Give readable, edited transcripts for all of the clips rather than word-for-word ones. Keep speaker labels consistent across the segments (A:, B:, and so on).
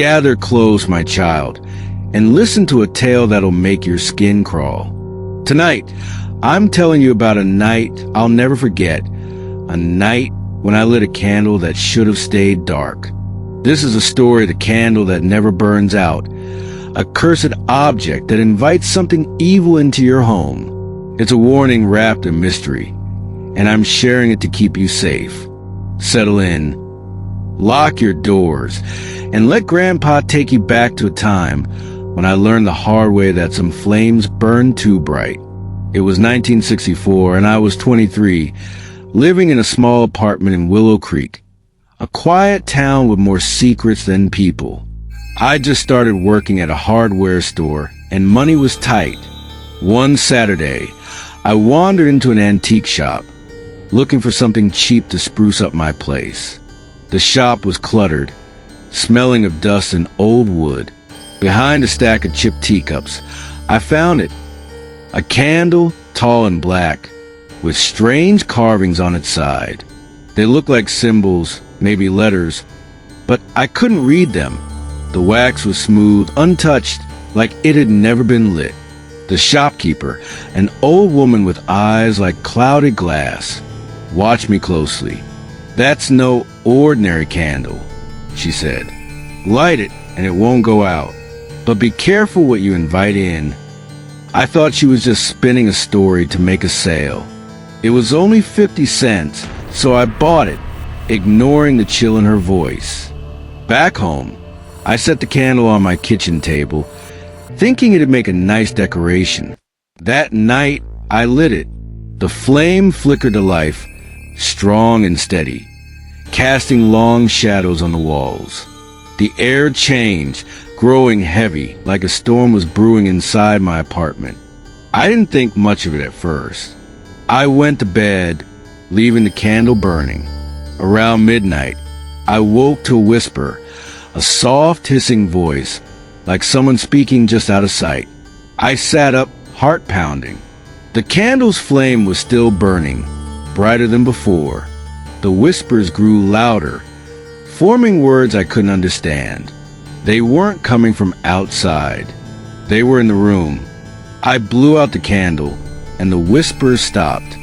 A: Gather close, my child, and listen to a tale that'll make your skin crawl. Tonight, I'm telling you about a night I'll never forget, a night when I lit a candle that should have stayed dark. This is a story of the candle that never burns out, a cursed object that invites something evil into your home. It's a warning wrapped in mystery, and I'm sharing it to keep you safe. Settle in, lock your doors, and let Grandpa take you back to a time when I learned the hard way that some flames burned too bright. It was 1964, and I was 23, living in a small apartment in Willow Creek, a quiet town with more secrets than people. I just started working at a hardware store, and money was tight. One Saturday, I wandered into an antique shop, looking for something cheap to spruce up my place. The shop was cluttered, smelling of dust and old wood. Behind a stack of chipped teacups, I found it. A candle, tall and black, with strange carvings on its side. They looked like symbols, maybe letters, but I couldn't read them. The wax was smooth, untouched, like it had never been lit. The shopkeeper, an old woman with eyes like clouded glass, watched me closely. "That's no ordinary candle," she said. "Light it and it won't go out. But be careful what you invite in." I thought she was just spinning a story to make a sale. It was only 50 cents, so I bought it, ignoring the chill in her voice. Back home, I set the candle on my kitchen table, thinking it'd make a nice decoration. That night, I lit it. The flame flickered to life, strong and steady, casting long shadows on the walls. The air changed, growing heavy, like a storm was brewing inside my apartment. I didn't think much of it at first. I went to bed, leaving the candle burning. Around midnight, I woke to a whisper, a soft hissing voice, like someone speaking just out of sight. I sat up, heart pounding. The candle's flame was still burning, brighter than before. The whispers grew louder, forming words I couldn't understand. They weren't coming from outside. They were in the room. I blew out the candle, and the whispers stopped.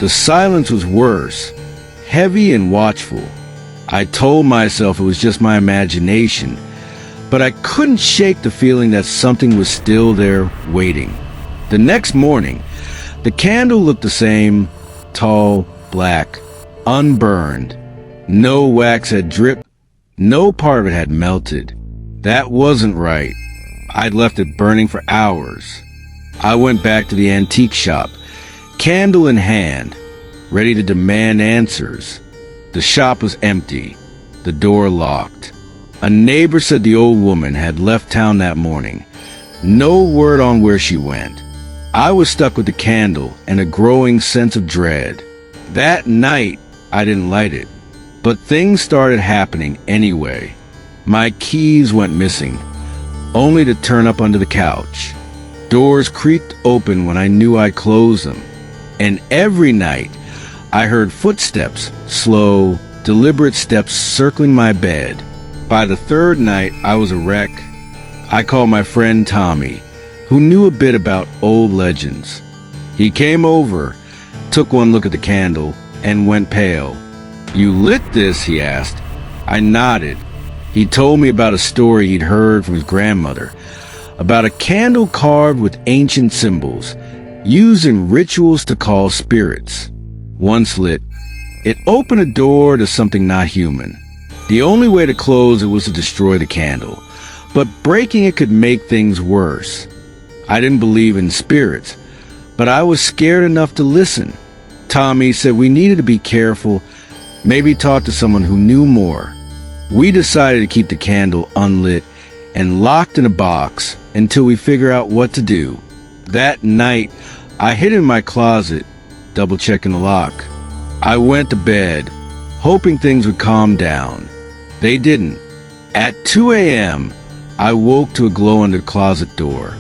A: The silence was worse, heavy and watchful. I told myself it was just my imagination, but I couldn't shake the feeling that something was still there waiting. The next morning, the candle looked the same, tall, black, unburned. No wax had dripped, no part of it had melted. That wasn't right. I'd left it burning for hours. I went back to the antique shop, candle in hand, ready to demand answers. The shop was empty, the door locked. A neighbor said the old woman had left town that morning. No word on where she went. I was stuck with the candle and a growing sense of dread. That night, I didn't light it, but things started happening anyway. My keys went missing, only to turn up under the couch. Doors creaked open when I knew I closed them. And every night, I heard footsteps, slow, deliberate steps circling my bed. By the third night, I was a wreck. I called my friend Tommy, who knew a bit about old legends. He came over, took one look at the candle, and went pale. "You lit this?" he asked. I nodded. He told me about a story he'd heard from his grandmother, about a candle carved with ancient symbols, used in rituals to call spirits. Once lit, it opened a door to something not human. The only way to close it was to destroy the candle, but breaking it could make things worse. I didn't believe in spirits, but I was scared enough to listen. Tommy said we needed to be careful, maybe talk to someone who knew more. We decided to keep the candle unlit and locked in a box until we figure out what to do. That night, I hid in my closet, double-checking the lock. I went to bed, hoping things would calm down. They didn't. At 2 a.m., I woke to a glow under the closet door.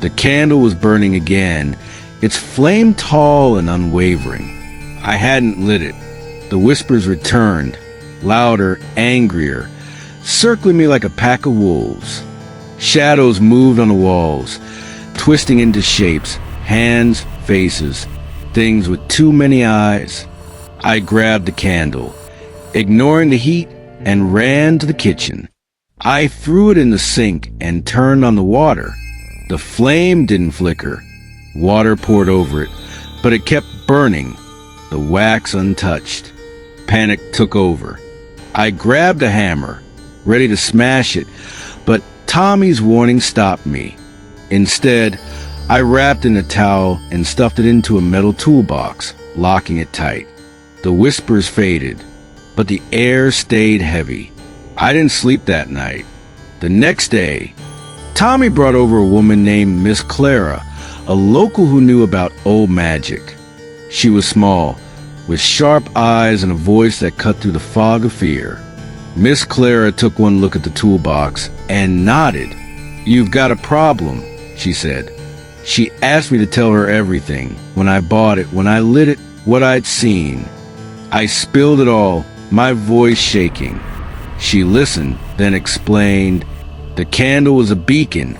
A: The candle was burning again, its flame tall and unwavering. I hadn't lit it. The whispers returned, louder, angrier. circling me like a pack of wolves. Shadows moved on the walls, twisting into shapes, hands, faces, things with too many eyes. I grabbed the candle, ignoring the heat, and ran to the kitchen. I threw it in the sink and turned on the water. The flame didn't flicker. Water poured over it, but it kept burning, the wax untouched. Panic took over. I grabbed a hammer, ready to smash it, but Tommy's warning stopped me. Instead, I wrapped in a towel and stuffed it into a metal toolbox, locking it tight. The whispers faded, but the air stayed heavy. I didn't sleep that night. The next day, Tommy brought over a woman named Miss Clara, a local who knew about old magic. She was small, with sharp eyes and a voice that cut through the fog of fear. Miss Clara took one look at the toolbox and nodded. "You've got a problem," she said. She asked me to tell her everything, when I bought it, when I lit it, what I'd seen. I spilled it all, my voice shaking. She listened, then explained. The candle was a beacon,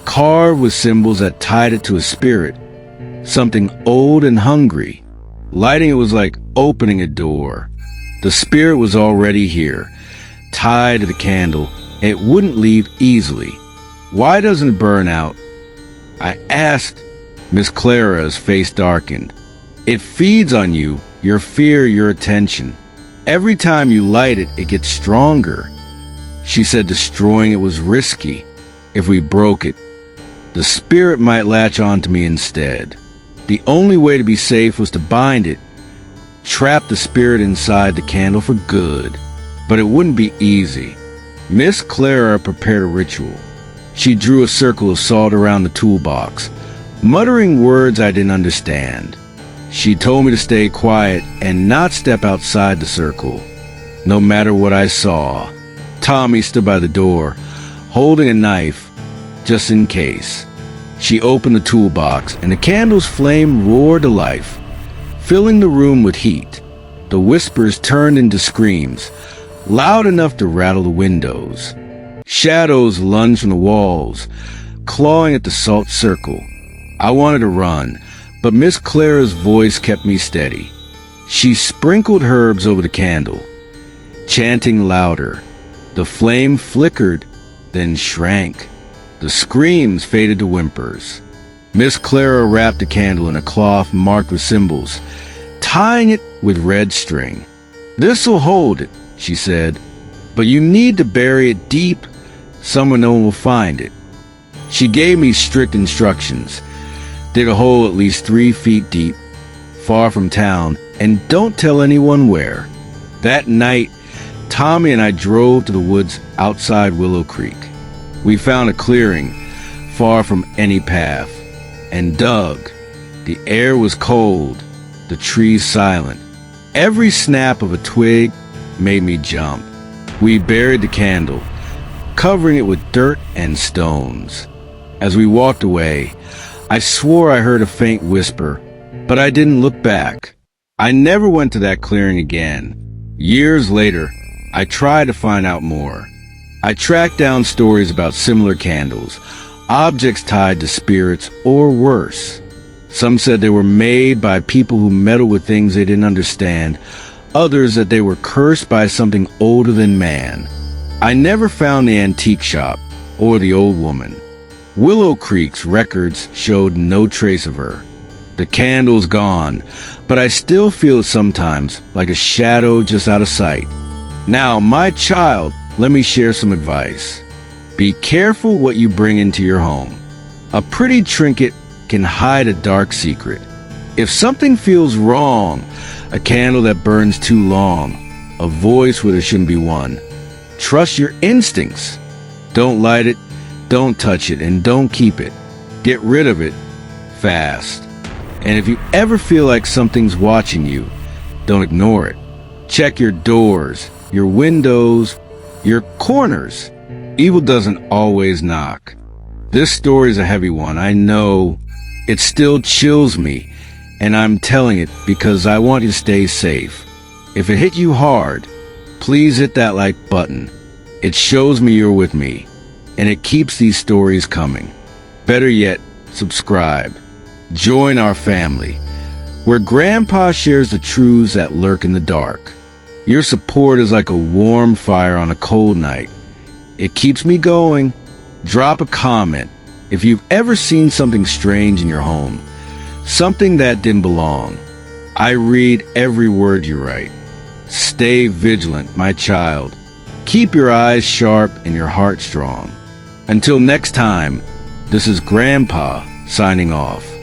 A: carved with symbols that tied it to a spirit, something old and hungry. Lighting it was like opening a door. The spirit was already here, tied to the candle. It wouldn't leave easily. "Why doesn't it burn out?" I asked. Miss Clara's face darkened. "It feeds on you, your fear, your attention. Every time you light it, it gets stronger." She said destroying it was risky. If we broke it, the spirit might latch onto me instead. The only way to be safe was to bind it, trap the spirit inside the candle for good. But it wouldn't be easy. Miss Clara prepared a ritual. She drew a circle of salt around the toolbox, muttering words I didn't understand. She told me to stay quiet and not step outside the circle, no matter what I saw. Tommy stood by the door, holding a knife, just in case. She opened the toolbox, and the candle's flame roared to life, filling the room with heat. The whispers turned into screams, loud enough to rattle the windows. Shadows lunged from the walls, clawing at the salt circle. I wanted to run, but Miss Clara's voice kept me steady. She sprinkled herbs over the candle, chanting louder. The flame flickered, then shrank. The screams faded to whimpers. Miss Clara wrapped the candle in a cloth marked with symbols, tying it with red string. "This'll hold it," she said, "but you need to bury it deep, somewhere no one will find it." She gave me strict instructions. Dig a hole at least 3 feet deep, far from town, and don't tell anyone where. That night, Tommy and I drove to the woods outside Willow Creek. We found a clearing, far from any path, and dug. The air was cold, the trees silent. Every snap of a twig made me jump. We buried the candle, covering it with dirt and stones. As we walked away, I swore I heard a faint whisper, but I didn't look back. I never went to that clearing again. Years later, I tried to find out more. I tracked down stories about similar candles, objects tied to spirits, or worse. Some said they were made by people who meddle with things they didn't understand, others that they were cursed by something older than man. I never found the antique shop or the old woman. Willow Creek's records showed no trace of her. The candle's gone, but I still feel it sometimes, like a shadow just out of sight. Now, my child, let me share some advice. Be careful what you bring into your home. A pretty trinket can hide a dark secret. If something feels wrong, a candle that burns too long, a voice where there shouldn't be one, trust your instincts. Don't light it, don't touch it, and don't keep it. Get rid of it fast. And if you ever feel like something's watching you, don't ignore it. Check your doors, your windows, your corners. Evil doesn't always knock. This story is a heavy one, I know. It still chills me, and I'm telling it because I want you to stay safe. If it hit you hard, please hit that like button. It shows me you're with me, and it keeps these stories coming. Better yet, subscribe. Join our family, where Grandpa shares the truths that lurk in the dark. Your support is like a warm fire on a cold night. It keeps me going. Drop a comment if you've ever seen something strange in your home, something that didn't belong. I read every word you write. Stay vigilant, my child. Keep your eyes sharp and your heart strong. Until next time, this is Grandpa signing off.